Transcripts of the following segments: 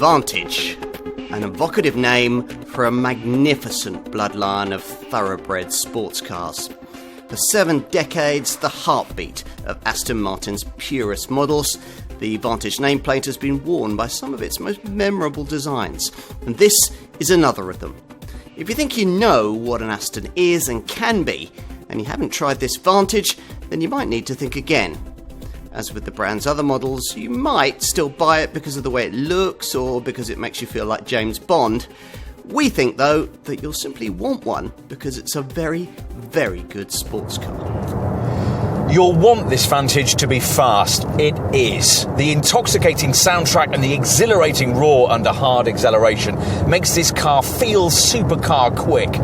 Vantage, an evocative name for a magnificent bloodline of thoroughbred sports cars. For 7 decades, the heartbeat of Aston Martin's purest models, the Vantage nameplate has been worn by some of its most memorable designs, and this is another of them. If you think you know what an Aston is and can be, and you haven't tried this Vantage, then you might need to think again. As with the brand's other models, you might still buy it because of the way it looks or because it makes you feel like James Bond. We think, though, that you'll simply want one because it's a very, very good sports car. You'll want this Vantage to be fast. It is. The intoxicating soundtrack and the exhilarating roar under hard acceleration makes this car feel supercar quick.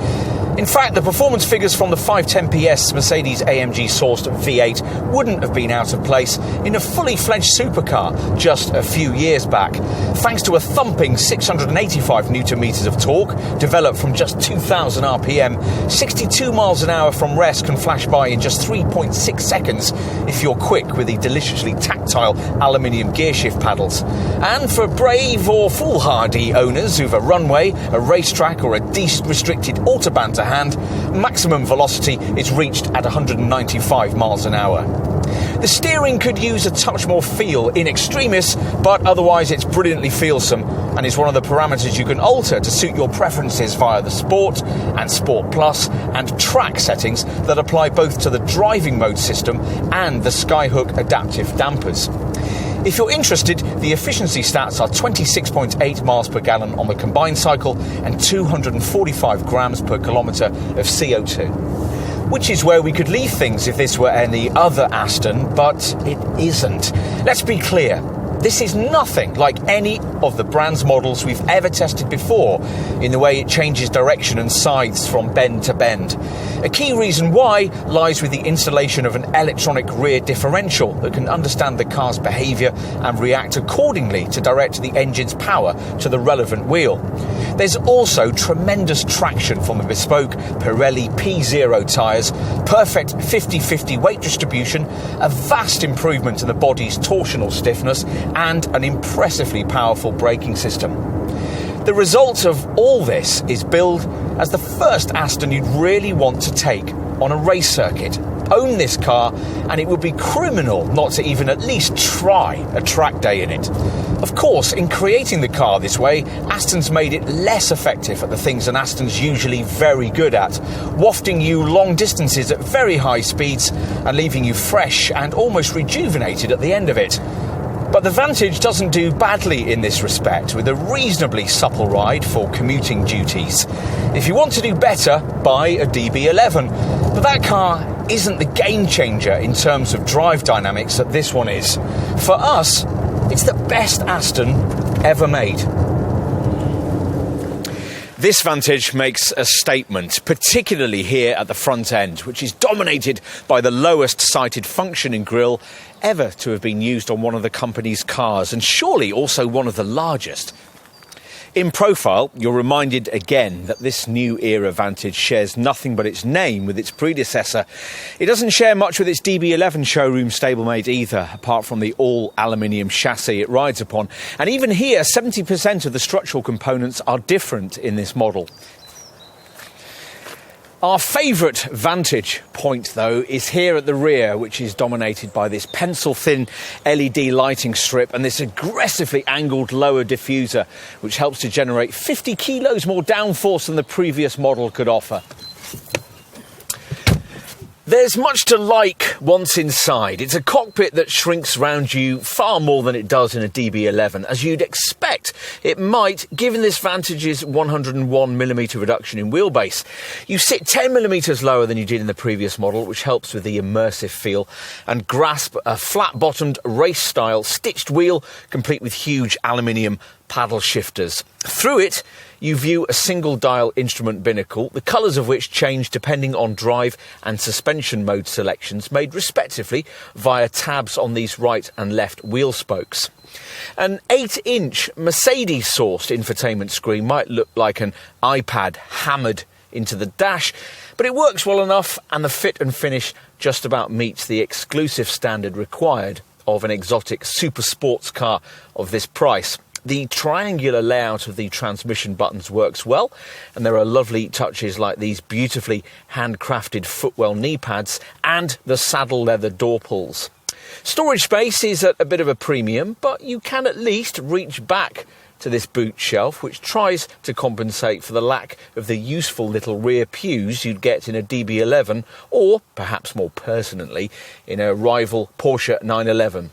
In fact, the performance figures from the 510 PS Mercedes-AMG sourced V8 wouldn't have been out of place in a fully fledged supercar just a few years back. Thanks to a thumping 685 Nm of torque, developed from just 2,000 RPM, 62 miles an hour from rest can flash by in just 3.6 seconds if you're quick with the deliciously tactile aluminium gearshift paddles. And for brave or foolhardy owners who've a runway, a racetrack or a restricted autobahn to hand, maximum velocity is reached at 195 miles an hour. The steering could use a touch more feel in extremis, but otherwise it's brilliantly feelsome and is one of the parameters you can alter to suit your preferences via the Sport and Sport Plus and Track settings that apply both to the driving mode system and the Skyhook adaptive dampers. If you're interested, the efficiency stats are 26.8 miles per gallon on the combined cycle and 245 grams per kilometre of CO2. Which is where we could leave things if this were any other Aston, but it isn't. Let's be clear. This is nothing like any of the brand's models we've ever tested before in the way it changes direction and sides from bend to bend. A key reason why lies with the installation of an electronic rear differential that can understand the car's behaviour and react accordingly to direct the engine's power to the relevant wheel. There's also tremendous traction from the bespoke Pirelli P0 tyres, perfect 50-50 weight distribution, a vast improvement in the body's torsional stiffness, and an impressively powerful braking system. The result of all this is billed as the first Aston you'd really want to take on a race circuit. Own this car and it would be criminal not to even at least try a track day in it. Of course, in creating the car this way, Aston's made it less effective at the things an Aston's usually very good at, wafting you long distances at very high speeds and leaving you fresh and almost rejuvenated at the end of it. But the Vantage doesn't do badly in this respect, with a reasonably supple ride for commuting duties. If you want to do better, buy a DB11. But that car isn't the game changer in terms of drive dynamics that this one is. For us, it's the best Aston ever made. This Vantage makes a statement, particularly here at the front end, which is dominated by the lowest sighted functioning grille ever to have been used on one of the company's cars, and surely also one of the largest. In profile, you're reminded again that this new era Vantage shares nothing but its name with its predecessor. It doesn't share much with its DB11 showroom stablemate either, apart from the all-aluminium chassis it rides upon. And even here, 70% of the structural components are different in this model. Our favourite vantage point, though, is here at the rear, which is dominated by this pencil-thin LED lighting strip and this aggressively angled lower diffuser, which helps to generate 50 kilos more downforce than the previous model could offer. There's much to like once inside. It's a cockpit that shrinks round you far more than it does in a DB11, as you'd expect it might, given this Vantage's 101mm reduction in wheelbase. You sit 10mm lower than you did in the previous model, which helps with the immersive feel, and grasp a flat-bottomed race-style stitched wheel, complete with huge aluminium paddle shifters. Through it, you view a single-dial instrument binnacle, the colours of which change depending on drive and suspension mode selections, made respectively via tabs on these right and left wheel spokes. An 8-inch Mercedes-sourced infotainment screen might look like an iPad hammered into the dash, but it works well enough, and the fit and finish just about meets the exclusive standard required of an exotic super sports car of this price. The triangular layout of the transmission buttons works well, and there are lovely touches like these beautifully handcrafted footwell knee pads and the saddle leather door pulls. Storage space is at a bit of a premium, but you can at least reach back to this boot shelf, which tries to compensate for the lack of the useful little rear pews you'd get in a DB11 or, perhaps more pertinently, in a rival Porsche 911.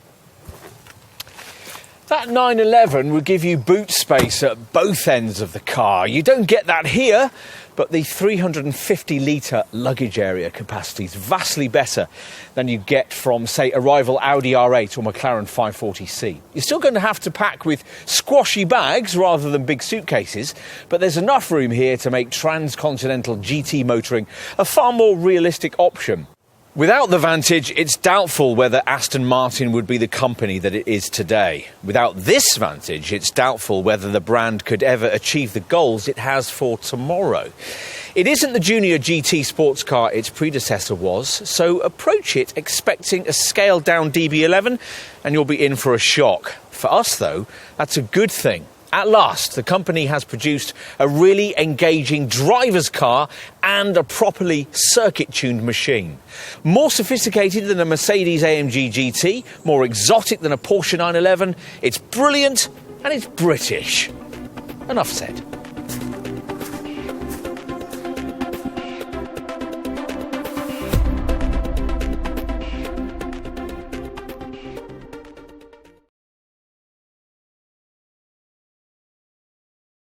That 911 would give you boot space at both ends of the car. You don't get that here, but the 350-litre luggage area capacity is vastly better than you get from, say, a rival Audi R8 or McLaren 540C. You're still going to have to pack with squashy bags rather than big suitcases, but there's enough room here to make transcontinental GT motoring a far more realistic option. Without the Vantage, it's doubtful whether Aston Martin would be the company that it is today. Without this Vantage, it's doubtful whether the brand could ever achieve the goals it has for tomorrow. It isn't the junior GT sports car its predecessor was, so approach it expecting a scaled-down DB11 and you'll be in for a shock. For us, though, that's a good thing. At last, the company has produced a really engaging driver's car and a properly circuit-tuned machine. More sophisticated than a Mercedes-AMG GT, more exotic than a Porsche 911, it's brilliant and it's British. Enough said.